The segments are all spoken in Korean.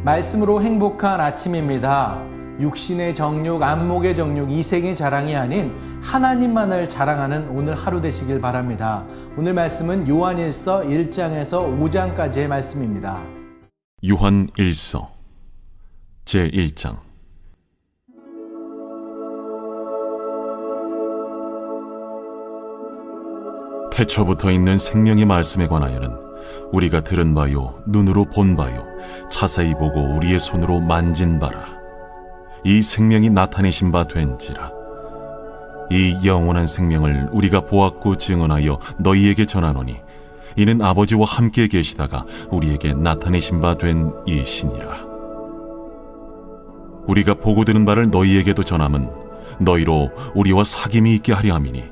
말씀으로 행복한 아침입니다. 육신의 정욕, 안목의 정욕, 이생의 자랑이 아닌 하나님만을 자랑하는 오늘 하루 되시길 바랍니다. 오늘 말씀은 요한일서 1장에서 5장까지의 말씀입니다. 요한일서 제1장. 태초부터 있는 생명의 말씀에 관하여는 우리가 들은 바요, 눈으로 본 바요, 자세히 보고 우리의 손으로 만진 바라. 이 생명이 나타내신 바 된지라. 이 영원한 생명을 우리가 보았고 증언하여 너희에게 전하노니 이는 아버지와 함께 계시다가 우리에게 나타내신 바 된 이시니라. 우리가 보고 들은 바를 너희에게도 전함은 너희로 우리와 사귐이 있게 하려 함이니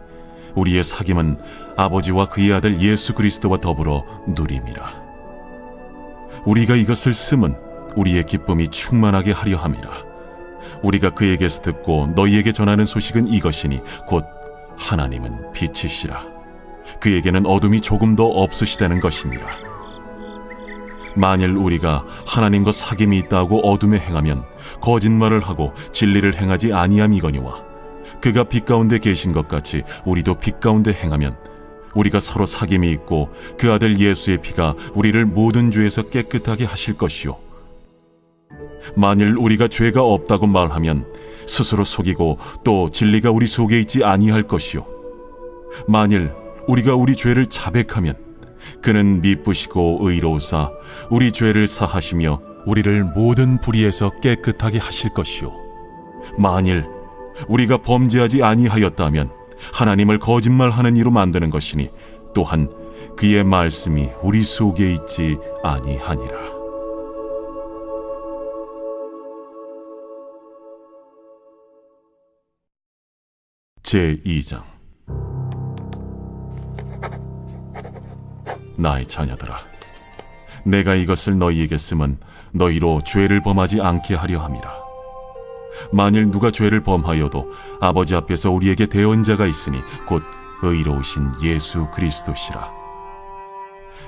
우리의 사귐은 아버지와 그의 아들 예수 그리스도와 더불어 누림이라. 우리가 이것을 쓰면 우리의 기쁨이 충만하게 하려 함이라. 우리가 그에게서 듣고 너희에게 전하는 소식은 이것이니 곧 하나님은 빛이시라. 그에게는 어둠이 조금도 없으시다는 것이니라. 만일 우리가 하나님과 사귐이 있다고 어둠에 행하면 거짓말을 하고 진리를 행하지 아니함이거니와 그가 빛 가운데 계신 것 같이 우리도 빛 가운데 행하면 우리가 서로 사귐이 있고 그 아들 예수의 피가 우리를 모든 죄에서 깨끗하게 하실 것이요, 만일 우리가 죄가 없다고 말하면 스스로 속이고 또 진리가 우리 속에 있지 아니할 것이요, 만일 우리가 우리 죄를 자백하면 그는 미쁘시고 의로우사 우리 죄를 사하시며 우리를 모든 불의에서 깨끗하게 하실 것이요, 만일 우리가 범죄하지 아니하였다면 하나님을 거짓말하는 이로 만드는 것이니 또한 그의 말씀이 우리 속에 있지 아니하니라. 제2장. 나의 자녀들아, 내가 이것을 너희에게 쓰면 너희로 죄를 범하지 않게 하려 함이라. 만일 누가 죄를 범하여도 아버지 앞에서 우리에게 대언자가 있으니 곧 의로우신 예수 그리스도시라.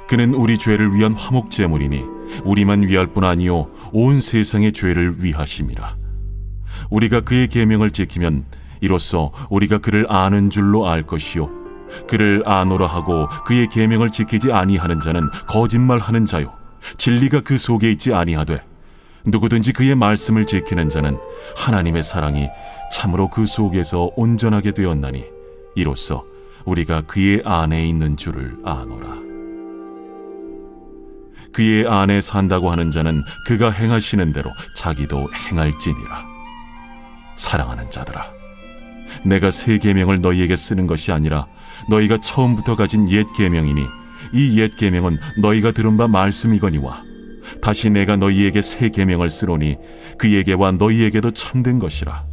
그는 우리 죄를 위한 화목제물이니 우리만 위할 뿐 아니요 온 세상의 죄를 위하심이라. 우리가 그의 계명을 지키면 이로써 우리가 그를 아는 줄로 알 것이요, 그를 아노라 하고 그의 계명을 지키지 아니하는 자는 거짓말하는 자요, 진리가 그 속에 있지 아니하되 누구든지 그의 말씀을 지키는 자는 하나님의 사랑이 참으로 그 속에서 온전하게 되었나니 이로써 우리가 그의 안에 있는 줄을 아노라. 그의 안에 산다고 하는 자는 그가 행하시는 대로 자기도 행할지니라. 사랑하는 자들아, 내가 새 계명을 너희에게 쓰는 것이 아니라 너희가 처음부터 가진 옛 계명이니 이 옛 계명은 너희가 들은 바 말씀이거니와 다시 내가 너희에게 새 계명을 쓰노니 그에게와 너희에게도 참된 것이라.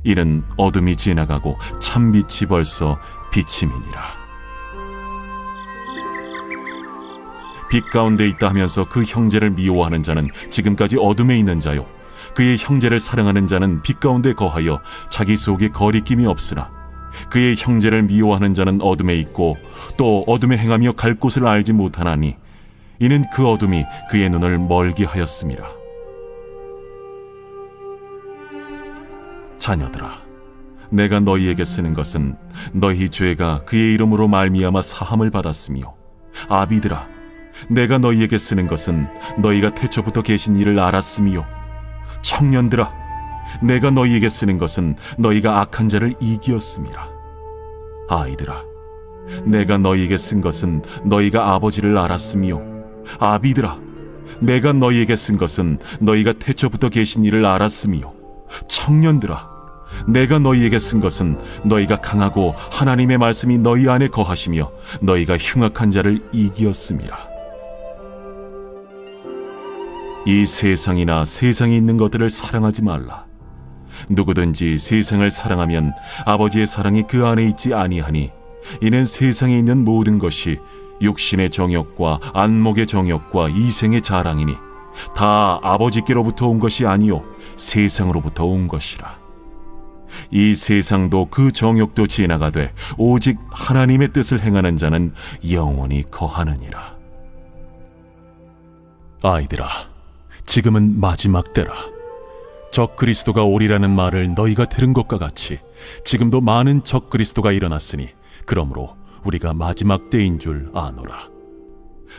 이는 어둠이 지나가고 참빛이 벌써 비침이니라. 빛 가운데 있다 하면서 그 형제를 미워하는 자는 지금까지 어둠에 있는 자요, 그의 형제를 사랑하는 자는 빛 가운데 거하여 자기 속에 거리낌이 없으나 그의 형제를 미워하는 자는 어둠에 있고 또 어둠에 행하며 갈 곳을 알지 못하나니 이는 그 어둠이 그의 눈을 멀게 하였음이라. 자녀들아, 내가 너희에게 쓰는 것은 너희 죄가 그의 이름으로 말미암아 사함을 받았으며, 아비들아, 내가 너희에게 쓰는 것은 너희가 태초부터 계신 이를 알았으며, 청년들아, 내가 너희에게 쓰는 것은 너희가 악한 자를 이기었음이라. 아이들아, 내가 너희에게 쓴 것은 너희가 아버지를 알았으며, 아비들아, 내가 너희에게 쓴 것은 너희가 태초부터 계신 이를 알았으며, 청년들아, 내가 너희에게 쓴 것은 너희가 강하고 하나님의 말씀이 너희 안에 거하시며 너희가 흉악한 자를 이기었음이라. 이 세상이나 세상에 있는 것들을 사랑하지 말라. 누구든지 세상을 사랑하면 아버지의 사랑이 그 안에 있지 아니하니 이는 세상에 있는 모든 것이 육신의 정욕과 안목의 정욕과 이생의 자랑이니 다 아버지께로부터 온 것이 아니요 세상으로부터 온 것이라. 이 세상도 그 정욕도 지나가되 오직 하나님의 뜻을 행하는 자는 영원히 거하느니라. 아이들아, 지금은 마지막 때라. 적 그리스도가 오리라는 말을 너희가 들은 것과 같이 지금도 많은 적 그리스도가 일어났으니 그러므로 우리가 마지막 때인 줄 아노라.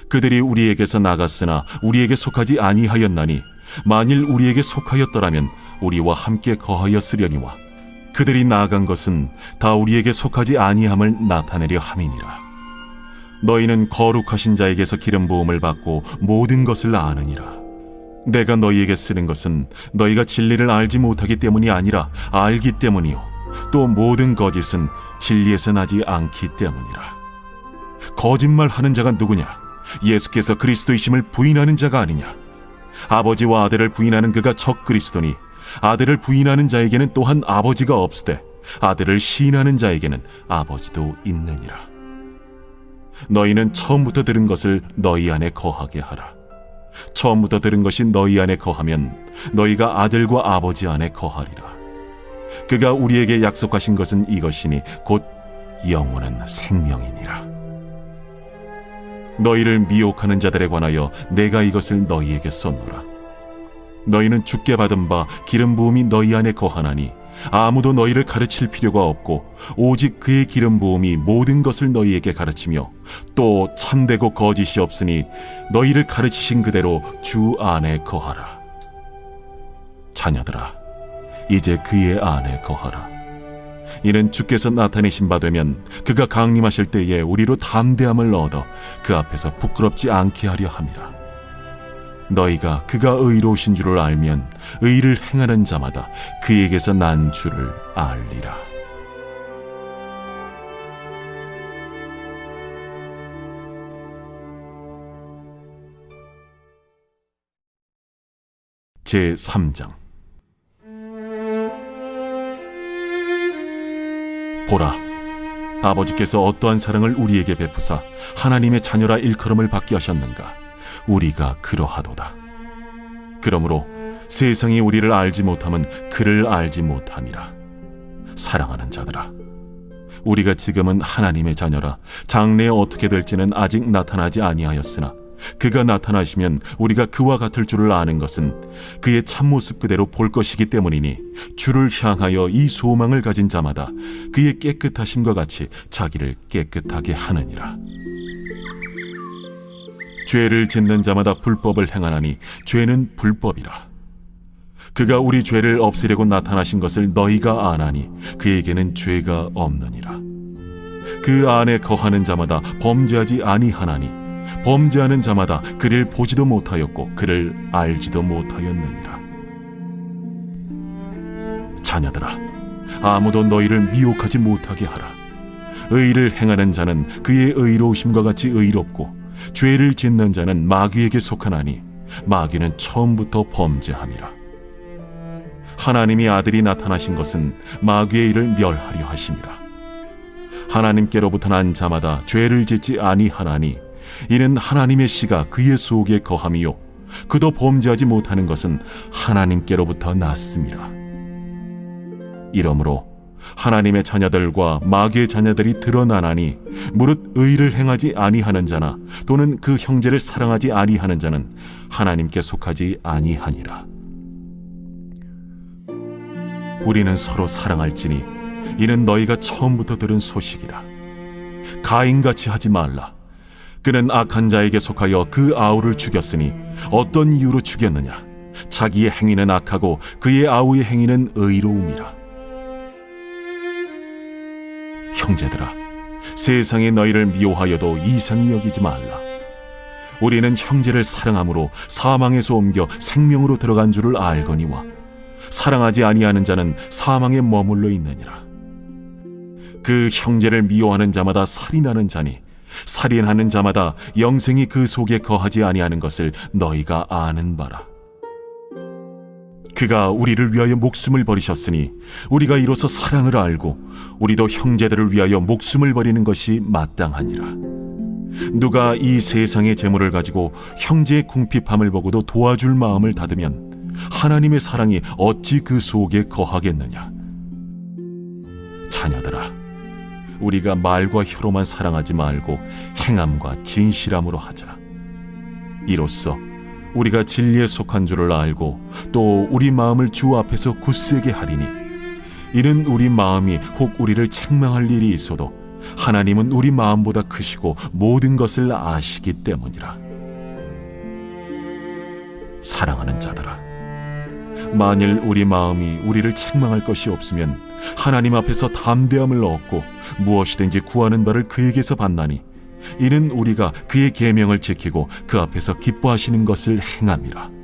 그들이 우리에게서 나갔으나 우리에게 속하지 아니하였나니 만일 우리에게 속하였더라면 우리와 함께 거하였으려니와 그들이 나아간 것은 다 우리에게 속하지 아니함을 나타내려 함이니라. 너희는 거룩하신 자에게서 기름 부음을 받고 모든 것을 아느니라. 내가 너희에게 쓰는 것은 너희가 진리를 알지 못하기 때문이 아니라 알기 때문이요 또 모든 거짓은 진리에서 나지 않기 때문이라. 거짓말하는 자가 누구냐? 예수께서 그리스도이심을 부인하는 자가 아니냐? 아버지와 아들을 부인하는 그가 적 그리스도니 아들을 부인하는 자에게는 또한 아버지가 없으되 아들을 시인하는 자에게는 아버지도 있느니라. 너희는 처음부터 들은 것을 너희 안에 거하게 하라. 처음부터 들은 것이 너희 안에 거하면 너희가 아들과 아버지 안에 거하리라. 그가 우리에게 약속하신 것은 이것이니 곧 영원한 생명이니라. 너희를 미혹하는 자들에 관하여 내가 이것을 너희에게 썼노라. 너희는 주께 받은 바 기름 부음이 너희 안에 거하나니 아무도 너희를 가르칠 필요가 없고 오직 그의 기름 부음이 모든 것을 너희에게 가르치며 또 참되고 거짓이 없으니 너희를 가르치신 그대로 주 안에 거하라. 자녀들아, 이제 그의 안에 거하라. 이는 주께서 나타내신 바 되면 그가 강림하실 때에 우리로 담대함을 얻어 그 앞에서 부끄럽지 않게 하려 함이라. 너희가 그가 의로우신 줄을 알면 의를 행하는 자마다 그에게서 난 줄을 알리라. 제3장. 보라, 아버지께서 어떠한 사랑을 우리에게 베푸사 하나님의 자녀라 일컬음을 받게 하셨는가? 우리가 그러하도다. 그러므로 세상이 우리를 알지 못함은 그를 알지 못함이라. 사랑하는 자들아, 우리가 지금은 하나님의 자녀라. 장래에 어떻게 될지는 아직 나타나지 아니하였으나 그가 나타나시면 우리가 그와 같을 줄을 아는 것은 그의 참모습 그대로 볼 것이기 때문이니 주를 향하여 이 소망을 가진 자마다 그의 깨끗하심과 같이 자기를 깨끗하게 하느니라. 죄를 짓는 자마다 불법을 행하나니 죄는 불법이라. 그가 우리 죄를 없애려고 나타나신 것을 너희가 아나니 그에게는 죄가 없느니라. 그 안에 거하는 자마다 범죄하지 아니하나니 범죄하는 자마다 그를 보지도 못하였고 그를 알지도 못하였느니라. 자녀들아, 아무도 너희를 미혹하지 못하게 하라. 의를 행하는 자는 그의 의로우심과 같이 의롭고 죄를 짓는 자는 마귀에게 속하나니 마귀는 처음부터 범죄함이라. 하나님이 아들이 나타나신 것은 마귀의 일을 멸하려 하심이라. 하나님께로부터 난 자마다 죄를 짓지 아니하나니 이는 하나님의 씨가 그의 속에 거함이요 그도 범죄하지 못하는 것은 하나님께로부터 났음이라. 이러므로 하나님의 자녀들과 마귀의 자녀들이 드러나나니 무릇 의를 행하지 아니하는 자나 또는 그 형제를 사랑하지 아니하는 자는 하나님께 속하지 아니하니라. 우리는 서로 사랑할지니 이는 너희가 처음부터 들은 소식이라. 가인같이 하지 말라. 그는 악한 자에게 속하여 그 아우를 죽였으니 어떤 이유로 죽였느냐? 자기의 행위는 악하고 그의 아우의 행위는 의로움이라. 형제들아, 세상에 너희를 미워하여도 이상히 여기지 말라. 우리는 형제를 사랑함으로 사망에서 옮겨 생명으로 들어간 줄을 알거니와 사랑하지 아니하는 자는 사망에 머물러 있느니라. 그 형제를 미워하는 자마다 살인하는 자니 살인하는 자마다 영생이 그 속에 거하지 아니하는 것을 너희가 아는 바라. 그가 우리를 위하여 목숨을 버리셨으니 우리가 이로써 사랑을 알고 우리도 형제들을 위하여 목숨을 버리는 것이 마땅하니라. 누가 이 세상의 재물을 가지고 형제의 궁핍함을 보고도 도와줄 마음을 닫으면 하나님의 사랑이 어찌 그 속에 거하겠느냐? 자녀들아, 우리가 말과 혀로만 사랑하지 말고 행함과 진실함으로 하자. 이로써 우리가 진리에 속한 줄을 알고 또 우리 마음을 주 앞에서 굳세게 하리니 이는 우리 마음이 혹 우리를 책망할 일이 있어도 하나님은 우리 마음보다 크시고 모든 것을 아시기 때문이라. 사랑하는 자들아, 만일 우리 마음이 우리를 책망할 것이 없으면 하나님 앞에서 담대함을 얻고 무엇이든지 구하는 바를 그에게서 받나니 이는 우리가 그의 계명을 지키고 그 앞에서 기뻐하시는 것을 행함이라.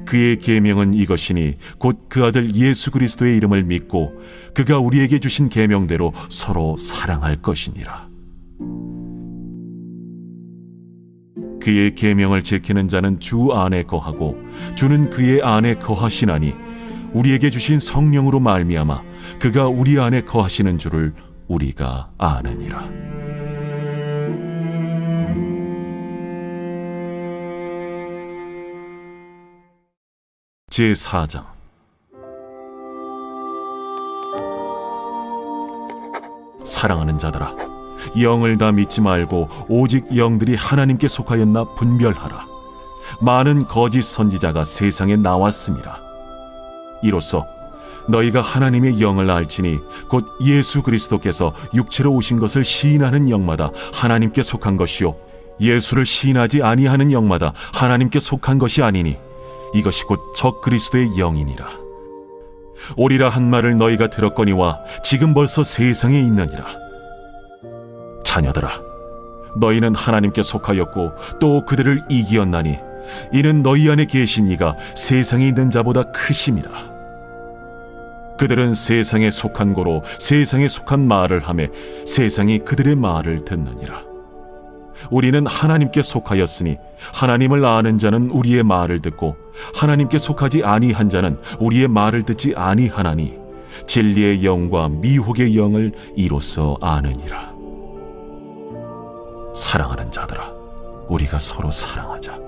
그의 계명은 이것이니 곧 그 아들 예수 그리스도의 이름을 믿고 그가 우리에게 주신 계명대로 서로 사랑할 것이니라. 그의 계명을 지키는 자는 주 안에 거하고 주는 그의 안에 거하시나니 우리에게 주신 성령으로 말미암아 그가 우리 안에 거하시는 줄을 우리가 아느니라. 제4장. 사랑하는 자들아, 영을 다 믿지 말고 오직 영들이 하나님께 속하였나 분별하라. 많은 거짓 선지자가 세상에 나왔습니다. 이로써 너희가 하나님의 영을 알지니 곧 예수 그리스도께서 육체로 오신 것을 시인하는 영마다 하나님께 속한 것이요 예수를 시인하지 아니하는 영마다 하나님께 속한 것이 아니니 이것이 곧 적 그리스도의 영이니라. 오리라 한 말을 너희가 들었거니와 지금 벌써 세상에 있느니라. 자녀들아, 너희는 하나님께 속하였고 또 그들을 이기었나니 이는 너희 안에 계신 이가 세상에 있는 자보다 크심이라. 그들은 세상에 속한 고로 세상에 속한 말을 하매 세상이 그들의 말을 듣느니라. 우리는 하나님께 속하였으니 하나님을 아는 자는 우리의 말을 듣고 하나님께 속하지 아니한 자는 우리의 말을 듣지 아니하나니 진리의 영과 미혹의 영을 이로써 아느니라. 사랑하는 자들아, 우리가 서로 사랑하자.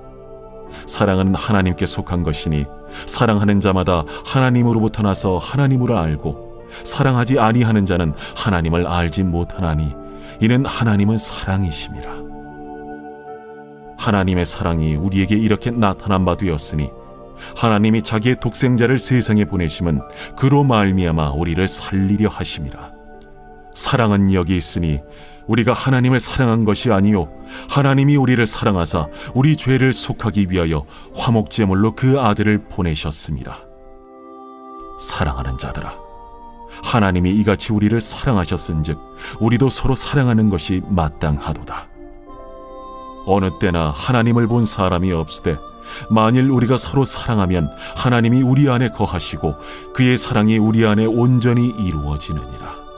사랑은 하나님께 속한 것이니 사랑하는 자마다 하나님으로부터 나서 하나님을 알고 사랑하지 아니하는 자는 하나님을 알지 못하나니 이는 하나님은 사랑이심이라. 하나님의 사랑이 우리에게 이렇게 나타난 바 되었으니 하나님이 자기의 독생자를 세상에 보내심은 그로 말미암아 우리를 살리려 하심이라. 사랑은 여기 있으니 우리가 하나님을 사랑한 것이 아니요 하나님이 우리를 사랑하사 우리 죄를 속하기 위하여 화목제물로 그 아들을 보내셨습니다. 사랑하는 자들아, 하나님이 이같이 우리를 사랑하셨은즉 우리도 서로 사랑하는 것이 마땅하도다. 어느 때나 하나님을 본 사람이 없으되 만일 우리가 서로 사랑하면 하나님이 우리 안에 거하시고 그의 사랑이 우리 안에 온전히 이루어지느니라.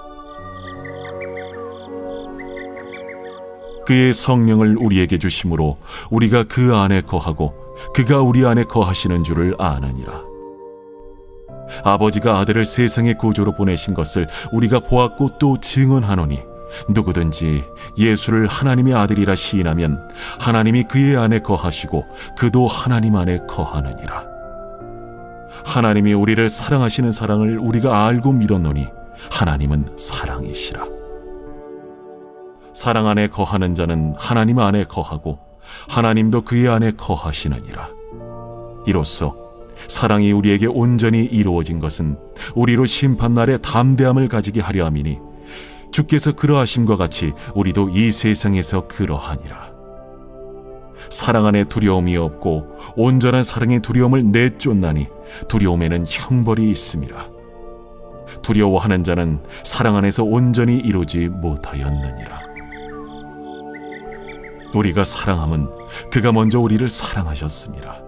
그의 성령을 우리에게 주심으로 우리가 그 안에 거하고 그가 우리 안에 거하시는 줄을 아느니라. 아버지가 아들을 세상의 구조로 보내신 것을 우리가 보았고 또 증언하노니 누구든지 예수를 하나님의 아들이라 시인하면 하나님이 그의 안에 거하시고 그도 하나님 안에 거하느니라. 하나님이 우리를 사랑하시는 사랑을 우리가 알고 믿었노니 하나님은 사랑이시라. 사랑 안에 거하는 자는 하나님 안에 거하고 하나님도 그의 안에 거하시느니라. 이로써 사랑이 우리에게 온전히 이루어진 것은 우리로 심판날에 담대함을 가지게 하려 함이니 주께서 그러하심과 같이 우리도 이 세상에서 그러하니라. 사랑 안에 두려움이 없고 온전한 사랑의 두려움을 내쫓나니 두려움에는 형벌이 있음이라. 두려워하는 자는 사랑 안에서 온전히 이루지 못하였느니라. 우리가 사랑함은 그가 먼저 우리를 사랑하셨습니다.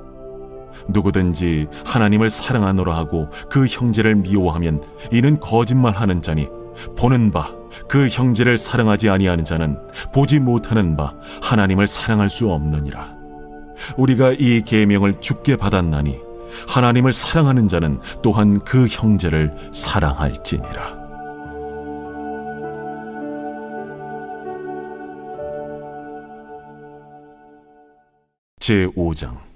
누구든지 하나님을 사랑하노라 하고 그 형제를 미워하면 이는 거짓말하는 자니 보는 바 그 형제를 사랑하지 아니하는 자는 보지 못하는 바 하나님을 사랑할 수 없느니라. 우리가 이 계명을 주께 받았나니 하나님을 사랑하는 자는 또한 그 형제를 사랑할지니라. 제5장.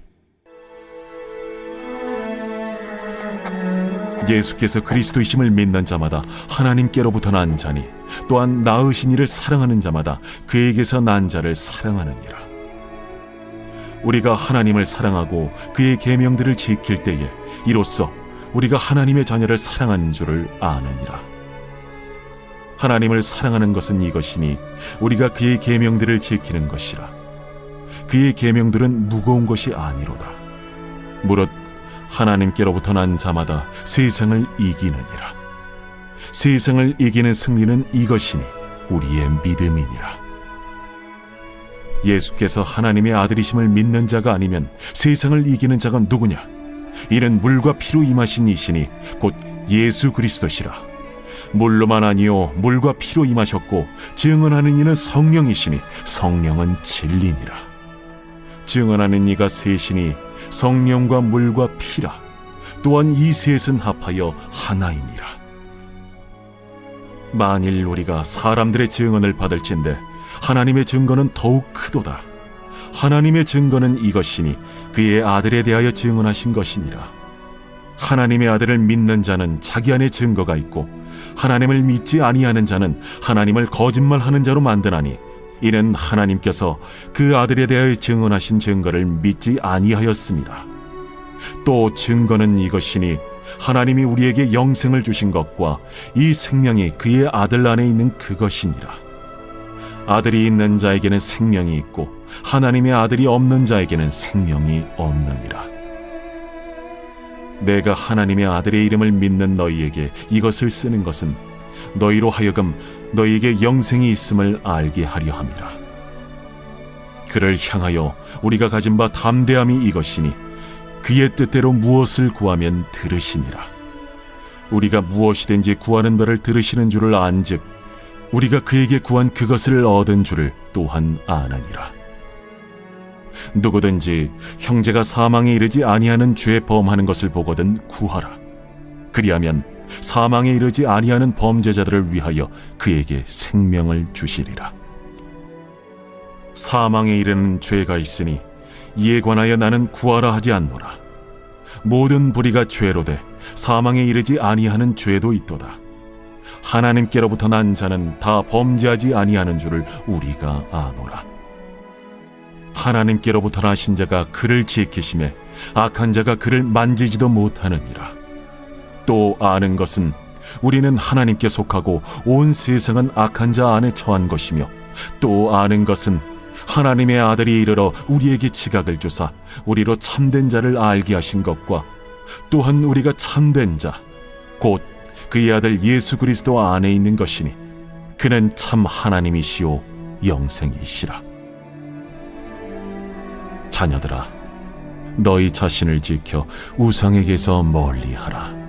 예수께서 그리스도이심을 믿는 자마다 하나님께로부터 난 자니 또한 낳으신 이를 사랑하는 자마다 그에게서 난 자를 사랑하느니라. 우리가 하나님을 사랑하고 그의 계명들을 지킬 때에 이로써 우리가 하나님의 자녀를 사랑하는 줄을 아느니라. 하나님을 사랑하는 것은 이것이니 우리가 그의 계명들을 지키는 것이라. 그의 계명들은 무거운 것이 아니로다. 무릇 하나님께로부터 난 자마다 세상을 이기느니라. 세상을 이기는 승리는 이것이니 우리의 믿음이니라. 예수께서 하나님의 아들이심을 믿는 자가 아니면 세상을 이기는 자가 누구냐? 이는 물과 피로 임하신 이시니 곧 예수 그리스도시라. 물로만 아니요 물과 피로 임하셨고 증언하는 이는 성령이시니 성령은 진리니라. 증언하는 이가 셋이니 성령과 물과 피라. 또한 이 셋은 합하여 하나이니라. 만일 우리가 사람들의 증언을 받을진대 하나님의 증거는 더욱 크도다. 하나님의 증거는 이것이니 그의 아들에 대하여 증언하신 것이니라. 하나님의 아들을 믿는 자는 자기 안에 증거가 있고 하나님을 믿지 아니하는 자는 하나님을 거짓말하는 자로 만드나니 이는 하나님께서 그 아들에 대하여 증언하신 증거를 믿지 아니하였습니다. 또 증거는 이것이니 하나님이 우리에게 영생을 주신 것과 이 생명이 그의 아들 안에 있는 그것이니라. 아들이 있는 자에게는 생명이 있고 하나님의 아들이 없는 자에게는 생명이 없느니라. 내가 하나님의 아들의 이름을 믿는 너희에게 이것을 쓰는 것은 너희로 하여금 너희에게 영생이 있음을 알게 하려 함이라. 그를 향하여 우리가 가진 바 담대함이 이것이니 그의 뜻대로 무엇을 구하면 들으시니라. 우리가 무엇이든지 구하는 바를 들으시는 줄을 안즉 우리가 그에게 구한 그것을 얻은 줄을 또한 아느니라. 누구든지 형제가 사망에 이르지 아니하는 죄 범하는 것을 보거든 구하라. 그리하면 사망에 이르지 아니하는 범죄자들을 위하여 그에게 생명을 주시리라. 사망에 이르는 죄가 있으니 이에 관하여 나는 구하라 하지 않노라. 모든 불의가 죄로되 사망에 이르지 아니하는 죄도 있도다. 하나님께로부터 난 자는 다 범죄하지 아니하는 줄을 우리가 아노라. 하나님께로부터 나신 자가 그를 지키심에 악한 자가 그를 만지지도 못하느니라. 또 아는 것은 우리는 하나님께 속하고 온 세상은 악한 자 안에 처한 것이며 또 아는 것은 하나님의 아들이 이르러 우리에게 지각을 주사 우리로 참된 자를 알게 하신 것과 또한 우리가 참된 자 곧 그의 아들 예수 그리스도 안에 있는 것이니 그는 참 하나님이시오 영생이시라. 자녀들아, 너희 자신을 지켜 우상에게서 멀리하라.